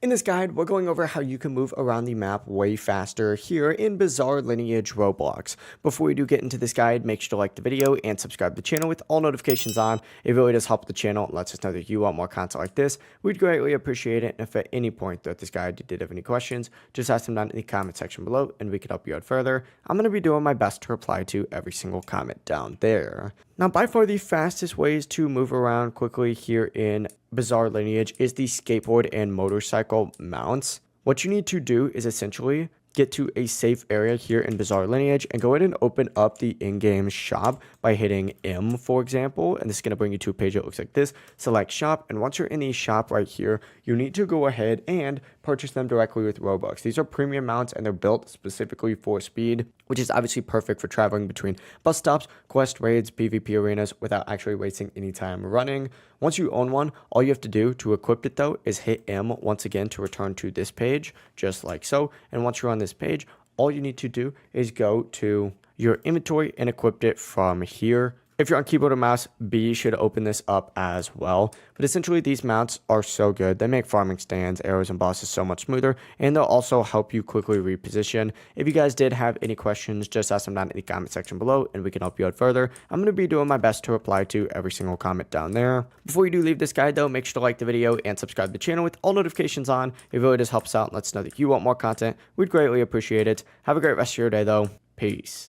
In this guide, we're going over how you can move around the map way faster here in Bizarre Lineage Roblox. Before we do get into this guide, make sure to like the video and subscribe to the channel with all notifications on. It really does help the channel and lets us know that you want more content like this. We'd greatly appreciate it. And if at any point throughout this guide you did have any questions, just ask them down in the comment section below and we can help you out further. I'm going to be doing my best to reply to every single comment down there. Now, by far the fastest ways to move around quickly here in Bizarre Lineage is the skateboard and motorcycle mounts. What you need to do is essentially get to a safe area here in Bizarre Lineage and go ahead and open up the in-game shop by hitting M, for example, and this is going to bring you to a page that looks like this. Select shop, and once you're in the shop right here, you need to go ahead and purchase them directly with Robux. These are premium mounts and they're built specifically for speed, which is obviously perfect for traveling between bus stops, quest raids, PvP arenas without actually wasting any time running. Once you own one, all you have to do to equip it though is hit M once again to return to this page, just like so. And once you're on this page, all you need to do is go to your inventory and equip it from here. If you're on keyboard or mouse, B should open this up as well. But essentially, these mounts are so good. They make farming stands, arrows, and bosses so much smoother, and they'll also help you quickly reposition. If you guys did have any questions, just ask them down in the comment section below, and we can help you out further. I'm going to be doing my best to reply to every single comment down there. Before you do leave this guide, though, make sure to like the video and subscribe to the channel with all notifications on. It really does help us out and lets us know that you want more content. We'd greatly appreciate it. Have a great rest of your day, though. Peace.